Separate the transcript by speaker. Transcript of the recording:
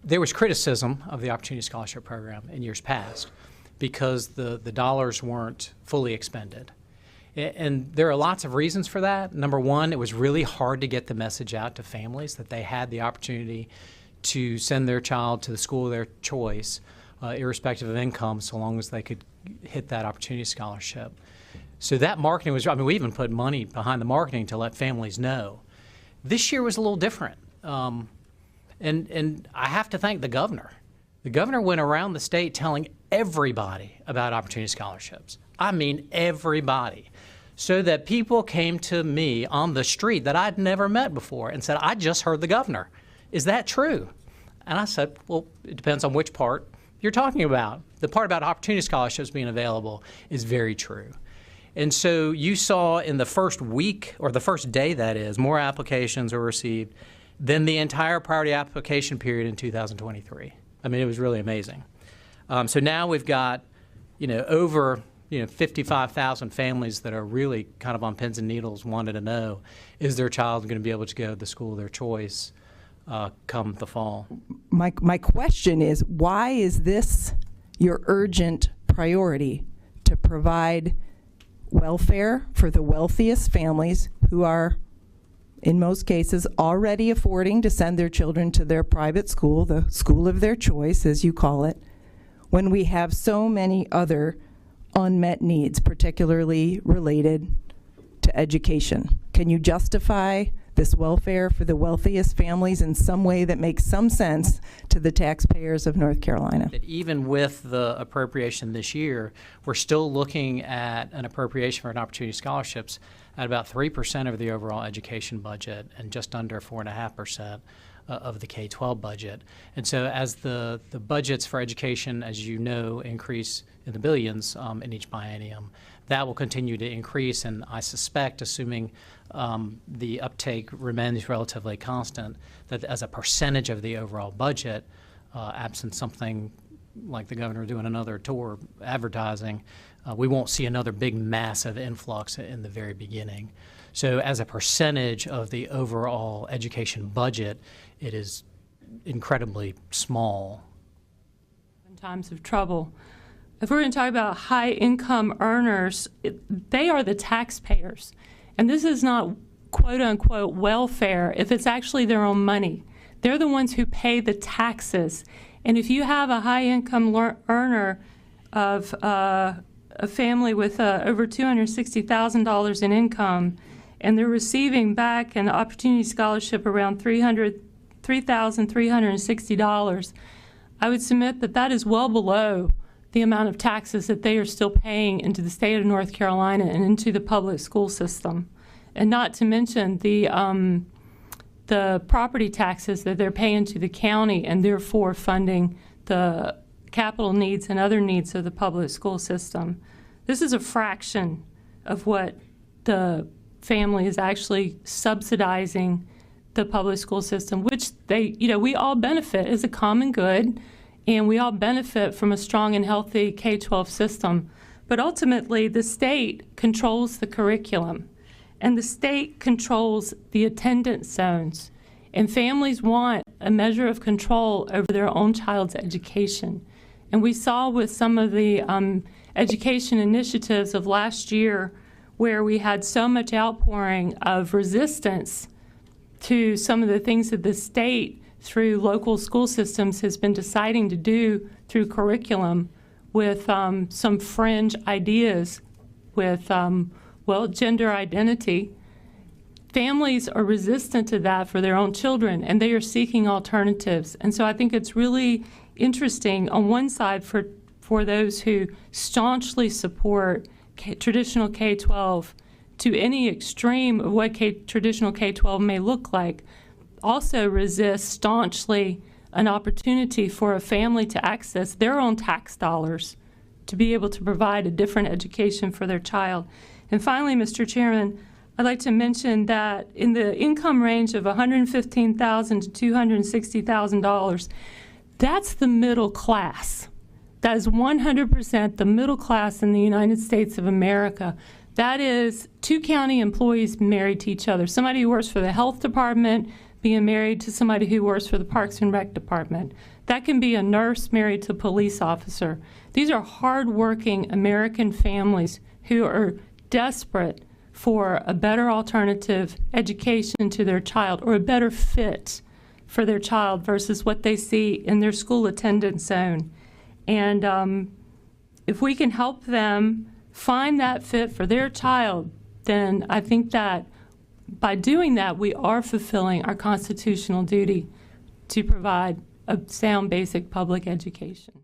Speaker 1: there was criticism of the Opportunity Scholarship Program in years past because the dollars weren't fully expended. And there are lots of reasons for that. Number one, it was really hard to get the message out to families that they had the opportunity to send their child to the school of their choice, irrespective of income, so long as they could hit that opportunity scholarship. So that marketing was, we even put money behind the marketing to let families know. This year was a little different. And I have to thank the governor. The governor went around the state telling everybody about opportunity scholarships. I mean everybody. So that people came to me on the street that I'd never met before and said, I just heard the governor. Is that true? And I said, well, it depends on which part you're talking about. The part about opportunity scholarships being available is very true. And so you saw in the first week, or the first day that is, more applications were received than the entire priority application period in 2023. I mean, it was really amazing. So now we've got, over 55,000 families that are really kind of on pins and needles wanting to know, is their child going to be able to go to the school of their choice come the fall?
Speaker 2: My question is, why is this your urgent priority to provide welfare for the wealthiest families who are, in most cases, already affording to send their children to their private school, the school of their choice, as you call it, when we have so many other unmet needs, particularly related to education? Can you justify this welfare for the wealthiest families in some way that makes some sense to the taxpayers of North Carolina?
Speaker 1: Even with the appropriation this year, we're still looking at an appropriation for an opportunity scholarships at about 3% of the overall education budget and just under 4.5% of the K-12 budget. And so as the budgets for education, as you know, increase in the billions in each biennium, that will continue to increase, and I suspect, assuming the uptake remains relatively constant, that as a percentage of the overall budget, absent something like the governor doing another tour advertising, we won't see another big massive influx in the very beginning. So as a percentage of the overall education budget, it is incredibly small.
Speaker 3: In times of trouble. If we're going to talk about high-income earners, they are the taxpayers. And this is not quote-unquote welfare if it's actually their own money. They're the ones who pay the taxes. And if you have a high-income earner of a family with over $260,000 in income, and they're receiving back an opportunity scholarship around $3,360, I would submit that that is well below the amount of taxes that they are still paying into the state of North Carolina and into the public school system. And not to mention the property taxes that they're paying to the county, and therefore funding the capital needs and other needs of the public school system. This is a fraction of what the family is actually subsidizing the public school system, which we all benefit as a common good, and we all benefit from a strong and healthy K-12 system. But ultimately, the state controls the curriculum, and the state controls the attendance zones. And families want a measure of control over their own child's education. And we saw with some of the education initiatives of last year, where we had so much outpouring of resistance to some of the things that the state, through local school systems, has been deciding to do through curriculum, with some fringe ideas with, gender identity. Families are resistant to that for their own children, and they are seeking alternatives. And so I think it's really interesting on one side for those who staunchly support traditional K-12 to any extreme of what traditional K-12 may look like, also resist staunchly an opportunity for a family to access their own tax dollars to be able to provide a different education for their child. And finally, Mr. Chairman, I'd like to mention that in the income range of $115,000 to $260,000, that's the middle class. That is 100% the middle class in the United States of America. That is two county employees married to each other, somebody who works for the health department, being married to somebody who works for the Parks and Rec Department. That can be a nurse married to a police officer. These are hardworking American families who are desperate for a better alternative education to their child, or a better fit for their child versus what they see in their school attendance zone. And if we can help them find that fit for their child, then I think that by doing that, we are fulfilling our constitutional duty to provide a sound basic public education.